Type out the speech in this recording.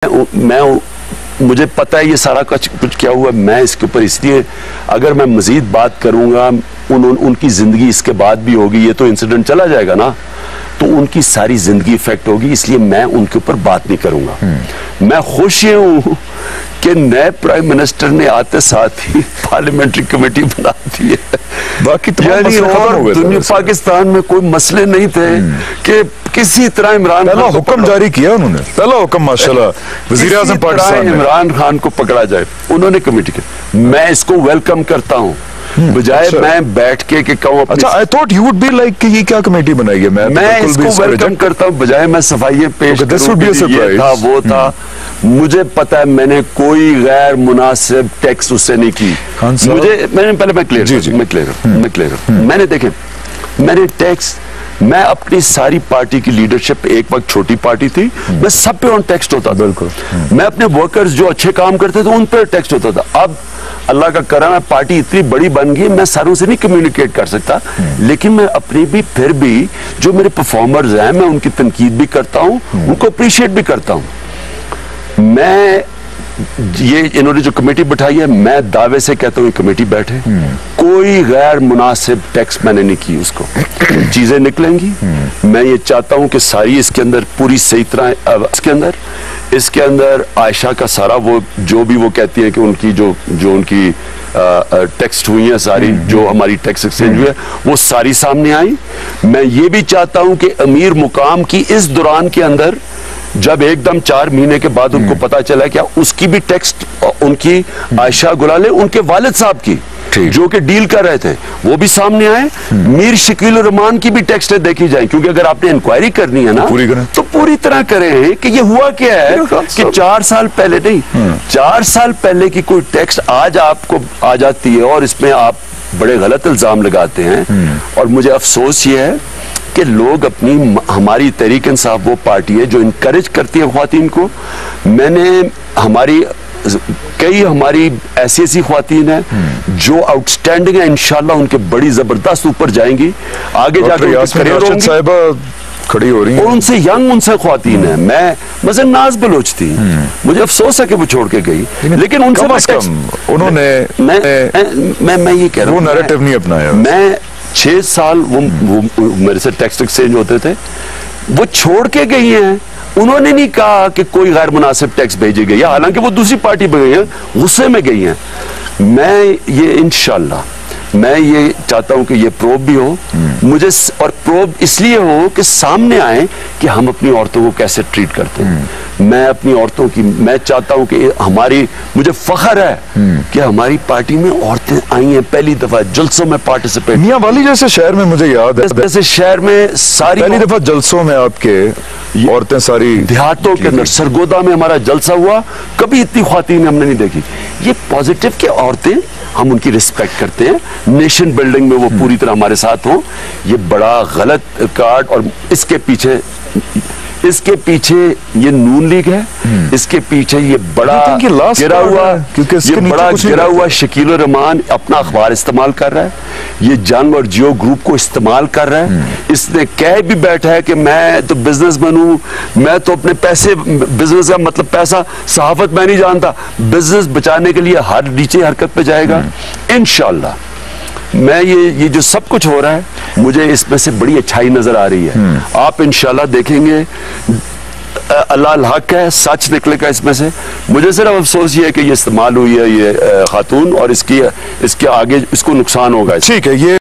मुझे पता है ये सारा कुछ क्या हुआ। मैं इसके ऊपर इसलिए अगर मैं मजीद बात करूंगा उनकी जिंदगी इसके बाद भी होगी। ये तो इंसिडेंट चला जाएगा ना, तो उनकी सारी जिंदगी इफेक्ट होगी, इसलिए मैं उनके ऊपर बात नहीं करूंगा। मैं खुश ये हूं कि नए प्राइम मिनिस्टर ने आते साथ ही पार्लियामेंट्री कमेटी बना दी है। बाकी और दुनिया पाकिस्तान में कोई मसले नहीं थे कि किसी तरह इमरान पहला हुक्म जारी किया उन्होंने, पहला हुक्म माशाल्लाह वज़ीर आज़म पाकिस्तान में इमरान खान को पकड़ा जाए, उन्होंने कमेटी की। मैं इसको वेलकम करता हूँ, बजाय मैं बैठ के कहूँ। अच्छा, I thought you would be like कि ये क्या कमेटी बनाई है। मैं इसको वेलकम करता हूँ, बजाय मैं सफाइयाँ पेश ये था वो था। मुझे पता है मैंने कोई गैर मुनासिब टैक्स उससे नहीं की। मैं क्लियर मैंने देखे मैंने टैक्स, मैं अपनी सारी पार्टी की लीडरशिप, एक वक्त छोटी पार्टी थी, मैं सब पे ऑन टेक्स्ट होता था। बिल्कुल। मैं अपने वर्कर्स जो अच्छे काम करते थे उन पे टेक्स्ट होता था। अब अल्लाह का करम है, पार्टी इतनी बड़ी बन गई, मैं सारों से नहीं कम्युनिकेट कर सकता, लेकिन मैं अपनी भी फिर भी जो मेरे परफॉर्मर्स हैं मैं उनकी तनकीद भी करता हूँ, उनको अप्रिशिएट भी करता हूँ। मैं ये इन्होंने जो कमेटी बैठाई है, मैं दावे से कहता हूँ कमेटी बैठे, कोई गैर मुनासिब टैक्स मैंने नहीं की, उसको चीजें निकलेंगी। मैं ये चाहता हूँ कि सारी इसके अंदर पूरी सही तरह इसके अंदर आयशा का सारा वो जो भी वो कहती है कि उनकी जो उनकी टेक्स्ट हुई है सारी, जो हमारी टैक्स एक्सचेंज हुई है वो सारी सामने आई। मैं ये भी चाहता हूँ कि अमीर मुकाम की इस दौरान के अंदर जब एकदम 4 महीने के बाद उनको पता चला क्या उसकी भी टेक्स्ट, उनकी आयशा गुलाले उनके वालिद साहब की जो कि डील कर रहे थे वो भी सामने आए। मीर शकील रहमान की भी टेक्स्टें देखी जाए, क्योंकि अगर आपने इंक्वायरी करनी है ना तो पूरी तरह करें कि ये हुआ क्या है कि 4 साल पहले नहीं, 4 साल पहले की कोई टेक्स्ट आज आपको आ जाती है और इसमें आप बड़े गलत इल्जाम लगाते हैं। और मुझे अफसोस ये है कि लोग अपनी, हमारी तहरीक इंसाफ वो पार्टी है जो इनकरेज करती है ख्वातीन को। हमारी ऐसी ख्वातीन है जो आउटस्टैंडिंग है, इंशाल्लाह उनके बड़ी जबरदस्त ऊपर जाएंगी, आगे जाकर खड़ी हो रही है। और उनसे यंग उनसे ख्वातीन है। मैं मसलन नाज बलोच थी, मुझे अफसोस है कि वो छोड़ के गई, लेकिन उनसे उन्होंने मैं ये कह रहा हूँ, वो नैरेटिव नहीं अपनाया। मैं 6 साल वो मेरे से टैक्स एक्सचेंज होते थे, वो छोड़ के गई हैं। उन्होंने नहीं कहा कि कोई गैर मुनासिब टैक्स भेजी गई है, हालांकि वो दूसरी पार्टी पे गई है, गुस्से में गई हैं। मैं ये इंशाल्लाह मैं ये चाहता हूं कि ये प्रोब भी हो मुझे, और प्रोब इसलिए हो कि सामने आए कि हम अपनी औरतों को कैसे ट्रीट करते हैं। मैं अपनी औरतों की, मैं चाहता हूं कि मुझे फख्र है कि हमारी पार्टी में औरतें आई हैं पहली दफा जलसों में पार्टिसिपेट। मियां वाली जैसे शहर में मुझे याद है, जैसे शहर में सारी पहली दफा जलसों में आपके औरतें सारी देहातों के अंदर, सरगोदा में हमारा जलसा हुआ, कभी इतनी ख्वातीन हमने नहीं देखी। ये पॉजिटिव के औरतें, हम उनकी रिस्पेक्ट करते हैं, नेशन बिल्डिंग में वो पूरी तरह हमारे साथ हो। ये बड़ा गलत कार्ड, और इसके पीछे ये नून लीग है, इसके पीछे ये बड़ा गिरा हुआ शकील रहमान अपना अखबार इस्तेमाल कर रहा है, ये जंग और जियो ग्रुप को इस्तेमाल कर रहा है। इसने कह भी बैठा है कि मैं तो बिजनेसमैन हूं, मैं तो अपने पैसे, बिजनेस का मतलब पैसा, सहाफत मैं नहीं जानता, बिजनेस बचाने के लिए हर नीचे हरकत पे जाएगा इंशाल्लाह। मैं ये जो सब कुछ हो रहा है, मुझे इसमें से बड़ी अच्छाई नजर आ रही है। आप इंशाल्लाह देखेंगे अल्लाह हक है, सच निकलेगा इसमें से। मुझे सिर्फ अफसोस ये है कि ये इस्तेमाल हुई है ये खातून, और इसके आगे इसको नुकसान होगा। ठीक है, ये